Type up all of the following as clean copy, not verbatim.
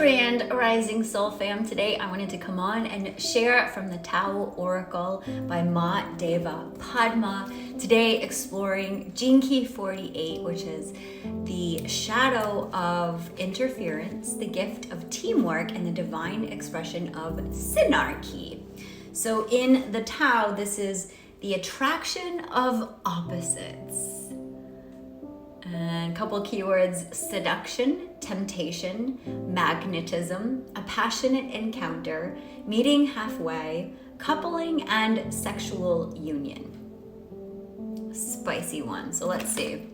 Grand Rising Soul Fam. Today I wanted to come on and share from the Tao Oracle by Ma Deva Padma. Today exploring Gene Key 48, which is the shadow of interference, the gift of teamwork, and the divine expression of synarchy. So in the Tao, this is the attraction of opposites. And a couple keywords: seduction, temptation, magnetism, a passionate encounter, meeting halfway, coupling, and sexual union. Spicy one. So let's see.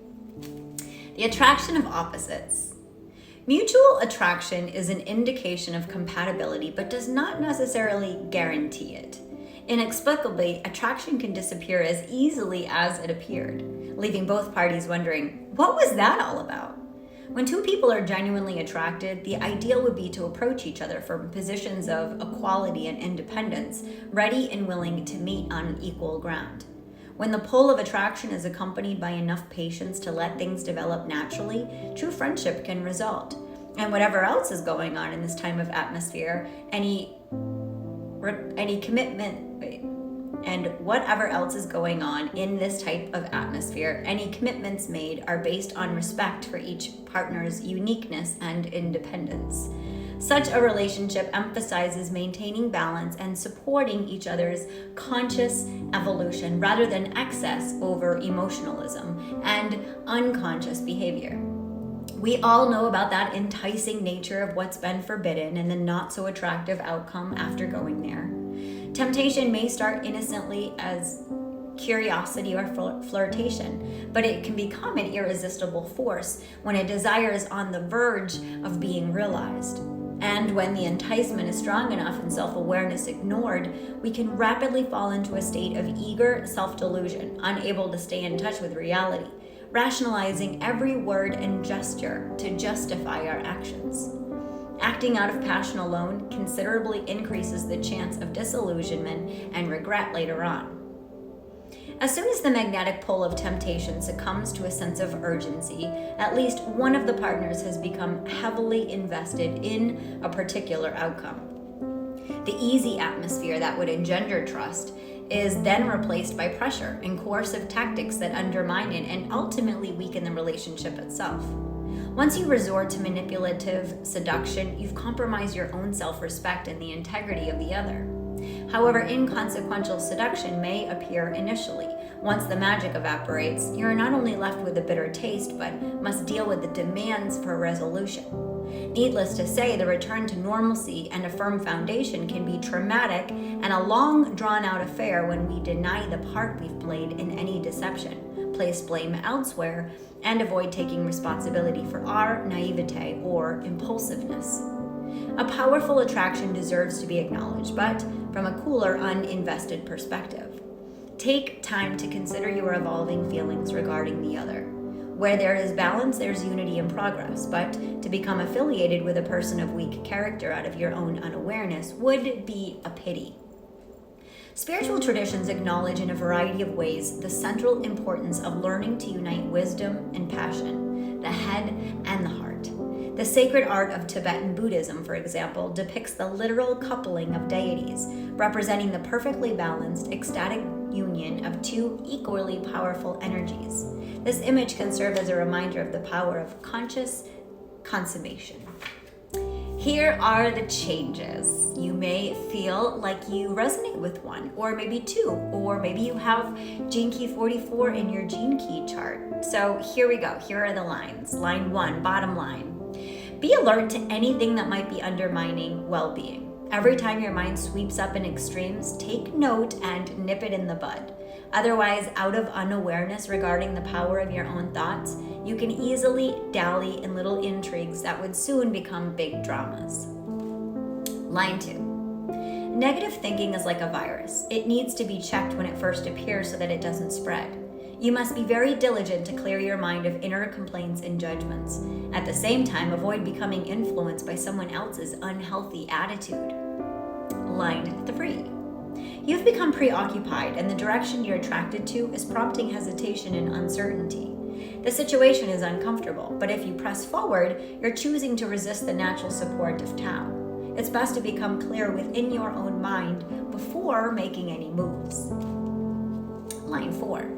The attraction of opposites. Mutual attraction is an indication of compatibility, but does not necessarily guarantee it. Inexplicably, attraction can disappear as easily as it appeared, leaving both parties wondering, what was that all about? When two people are genuinely attracted, the ideal would be to approach each other from positions of equality and independence, ready and willing to meet on equal ground. When the pull of attraction is accompanied by enough patience to let things develop naturally, true friendship can result. And whatever else is going on in this time of atmosphere, whatever else is going on in this type of atmosphere, any commitments made are based on respect for each partner's uniqueness and independence. Such a relationship emphasizes maintaining balance and supporting each other's conscious evolution rather than excess over emotionalism and unconscious behavior. We all know about that enticing nature of what's been forbidden and the not so attractive outcome after going there. Temptation may start innocently as curiosity or flirtation, but it can become an irresistible force when a desire is on the verge of being realized. And when the enticement is strong enough and self-awareness ignored, we can rapidly fall into a state of eager self-delusion, unable to stay in touch with reality, rationalizing every word and gesture to justify our actions. Acting out of passion alone considerably increases the chance of disillusionment and regret later on. As soon as the magnetic pull of temptation succumbs to a sense of urgency, at least one of the partners has become heavily invested in a particular outcome. The easy atmosphere that would engender trust is then replaced by pressure and coercive tactics that undermine it and ultimately weaken the relationship itself. Once you resort to manipulative seduction, you've compromised your own self-respect and the integrity of the other. However, inconsequential seduction may appear initially. Once the magic evaporates, you're not only left with a bitter taste, but must deal with the demands for resolution. Needless to say, the return to normalcy and a firm foundation can be traumatic and a long, drawn-out affair when we deny the part we've played in any deception, place blame elsewhere, and avoid taking responsibility for our naivete or impulsiveness. A powerful attraction deserves to be acknowledged, but from a cooler, uninvested perspective. Take time to consider your evolving feelings regarding the other. Where there is balance, there's unity and progress, but to become affiliated with a person of weak character out of your own unawareness would be a pity. Spiritual traditions acknowledge in a variety of ways the central importance of learning to unite wisdom and passion, the head and the heart. The sacred art of Tibetan Buddhism, for example, depicts the literal coupling of deities, representing the perfectly balanced, ecstatic union of two equally powerful energies. This image can serve as a reminder of the power of conscious consummation. Here are the changes. You may feel like you resonate with one, or maybe two, or maybe you have Gene Key 44 in your Gene Key chart. So here we go. Here are the lines. Line 1, bottom line. Be alert to anything that might be undermining well-being. Every time your mind sweeps up in extremes, take note and nip it in the bud. Otherwise, out of unawareness regarding the power of your own thoughts, you can easily dally in little intrigues that would soon become big dramas. Line 2. Negative thinking is like a virus. It needs to be checked when it first appears so that it doesn't spread. You must be very diligent to clear your mind of inner complaints and judgments. At the same time, avoid becoming influenced by someone else's unhealthy attitude. Line 3. You've become preoccupied, and the direction you're attracted to is prompting hesitation and uncertainty. The situation is uncomfortable, but if you press forward, you're choosing to resist the natural support of Tao. It's best to become clear within your own mind before making any moves. Line 4.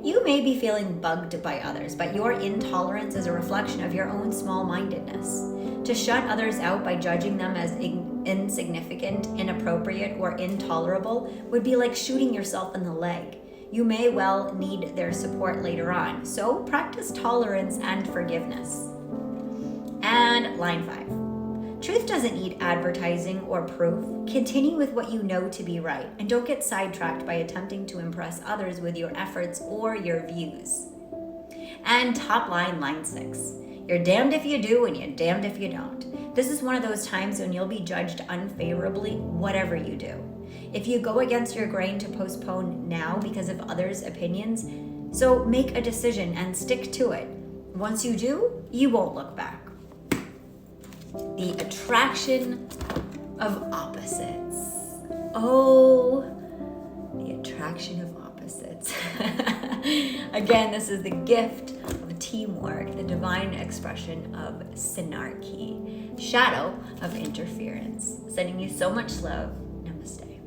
You may be feeling bugged by others, but your intolerance is a reflection of your own small-mindedness. To shut others out by judging them as insignificant, inappropriate, or intolerable would be like shooting yourself in the leg. You may well need their support later on, so practice tolerance and forgiveness. And line 5. Truth doesn't need advertising or proof. Continue with what you know to be right, and don't get sidetracked by attempting to impress others with your efforts or your views. And top line, line 6. You're damned if you do and you're damned if you don't. This is one of those times when you'll be judged unfavorably, whatever you do. If you go against your grain to postpone now because of others' opinions, so make a decision and stick to it. Once you do, you won't look back. The attraction of opposites. Oh, the attraction of opposites. Again, this is the gift of teamwork, the divine expression of synarchy, shadow of interference. Sending you so much love. Namaste.